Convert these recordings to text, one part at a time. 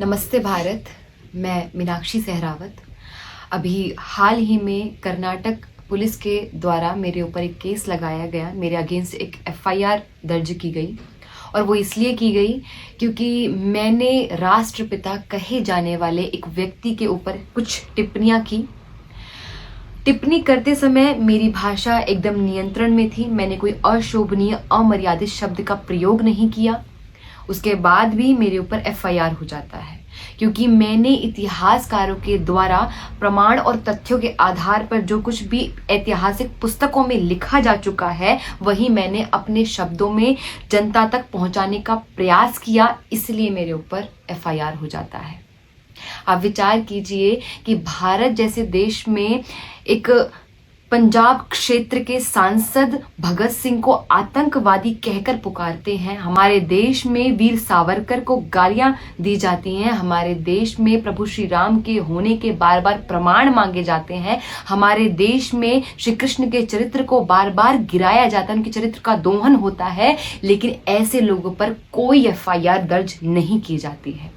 नमस्ते भारत। मैं मीनाक्षी सहरावत। अभी हाल ही में कर्नाटक पुलिस के द्वारा मेरे ऊपर एक केस लगाया गया, मेरे अगेंस्ट एक एफआईआर दर्ज की गई और वो इसलिए की गई क्योंकि मैंने राष्ट्रपिता कहे जाने वाले एक व्यक्ति के ऊपर कुछ टिप्पणियाँ की। टिप्पणी करते समय मेरी भाषा एकदम नियंत्रण में थी। मैंने कोई अशोभनीय अमर्यादित शब्द का प्रयोग नहीं किया। उसके बाद भी मेरे ऊपर एफआईआर हो जाता है क्योंकि मैंने इतिहासकारों के द्वारा प्रमाण और तथ्यों के आधार पर जो कुछ भी ऐतिहासिक पुस्तकों में लिखा जा चुका है वही मैंने अपने शब्दों में जनता तक पहुंचाने का प्रयास किया, इसलिए मेरे ऊपर एफआईआर हो जाता है। आप विचार कीजिए कि भारत जैसे देश में एक पंजाब क्षेत्र के सांसद भगत सिंह को आतंकवादी कहकर पुकारते हैं। हमारे देश में वीर सावरकर को गालियां दी जाती हैं। हमारे देश में प्रभु श्री राम के होने के बार बार प्रमाण मांगे जाते हैं। हमारे देश में श्री कृष्ण के चरित्र को बार बार गिराया जाता है, उनके चरित्र का दोहन होता है, लेकिन ऐसे लोगों पर कोई एफआईआर दर्ज नहीं की जाती है।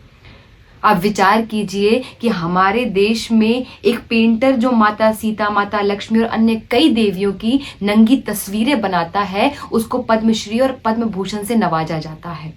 आप विचार कीजिए कि हमारे देश में एक पेंटर जो माता सीता, माता लक्ष्मी और अन्य कई देवियों की नंगी तस्वीरें बनाता है, उसको पद्मश्री और पद्म भूषण से नवाजा जाता है।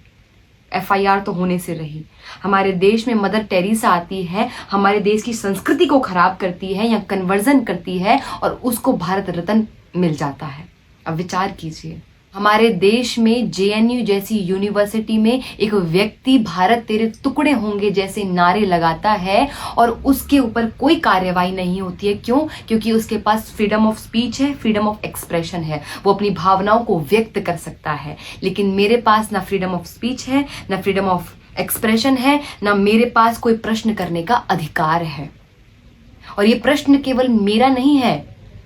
एफआईआर तो होने से रही। हमारे देश में मदर टेरेसा आती है, हमारे देश की संस्कृति को खराब करती है या कन्वर्जन करती है और उसको भारत रत्न मिल जाता है। अब विचार कीजिए, हमारे देश में जेएनयू जैसी यूनिवर्सिटी में एक व्यक्ति भारत तेरे टुकड़े होंगे जैसे नारे लगाता है और उसके ऊपर कोई कार्रवाई नहीं होती है। क्यों? क्योंकि उसके पास फ्रीडम ऑफ स्पीच है, फ्रीडम ऑफ एक्सप्रेशन है, वो अपनी भावनाओं को व्यक्त कर सकता है। लेकिन मेरे पास ना फ्रीडम ऑफ स्पीच है, ना फ्रीडम ऑफ एक्सप्रेशन है, ना मेरे पास कोई प्रश्न करने का अधिकार है। और ये प्रश्न केवल मेरा नहीं है,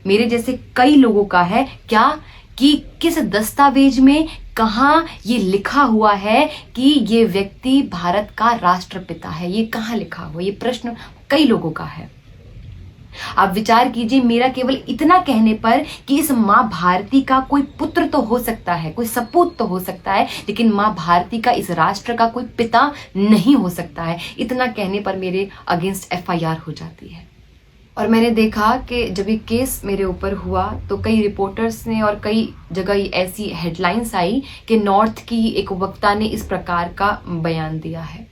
मेरे जैसे कई लोगों का है। क्या कि किस दस्तावेज में कहाँ ये लिखा हुआ है कि ये व्यक्ति भारत का राष्ट्रपिता है, ये कहाँ लिखा हुआ? ये प्रश्न कई लोगों का है। आप विचार कीजिए, मेरा केवल इतना कहने पर कि इस माँ भारती का कोई पुत्र तो हो सकता है, कोई सपूत तो हो सकता है, लेकिन माँ भारती का, इस राष्ट्र का कोई पिता नहीं हो सकता है, इतना कहने पर मेरे अगेंस्ट एफआईआर हो जाती है। और मैंने देखा कि जब ये केस मेरे ऊपर हुआ तो कई रिपोर्टर्स ने और कई जगह ऐसी हेडलाइंस आई कि नॉर्थ की एक वक्ता ने इस प्रकार का बयान दिया है।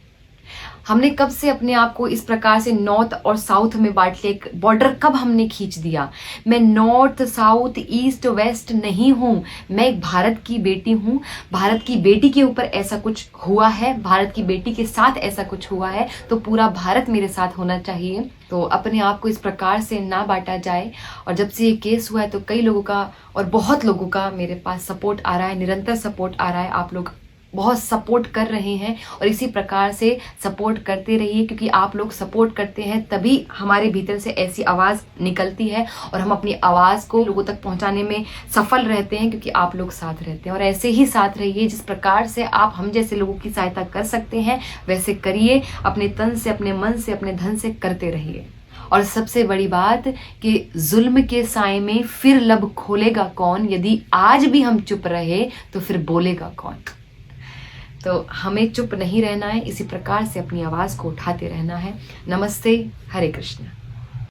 हमने कब से अपने आप को इस प्रकार से नॉर्थ और साउथ में बांट लिया? एक बॉर्डर कब हमने खींच दिया? मैं नॉर्थ, साउथ, ईस्ट, वेस्ट नहीं हूँ। मैं एक भारत की बेटी हूँ। भारत की बेटी के ऊपर ऐसा कुछ हुआ है, भारत की बेटी के साथ ऐसा कुछ हुआ है, तो पूरा भारत मेरे साथ होना चाहिए। तो अपने आप को इस प्रकार से ना बांटा जाए। और जब से ये केस हुआ है तो कई लोगों का और बहुत लोगों का मेरे पास सपोर्ट आ रहा है, निरंतर सपोर्ट आ रहा है। आप लोग बहुत सपोर्ट कर रहे हैं और इसी प्रकार से सपोर्ट करते रहिए, क्योंकि आप लोग सपोर्ट करते हैं तभी हमारे भीतर से ऐसी आवाज़ निकलती है और हम अपनी आवाज़ को लोगों तक पहुंचाने में सफल रहते हैं, क्योंकि आप लोग साथ रहते हैं। और ऐसे ही साथ रहिए, जिस प्रकार से आप हम जैसे लोगों की सहायता कर सकते हैं वैसे करिए। अपने तन से, अपने मन से, अपने धन से करते रहिए। और सबसे बड़ी बात कि जुल्म के साए में फिर लब खोलेगा कौन? यदि आज भी हम चुप रहे तो फिर बोलेगा कौन? तो हमें चुप नहीं रहना है, इसी प्रकार से अपनी आवाज़ को उठाते रहना है। नमस्ते, हरे कृष्ण।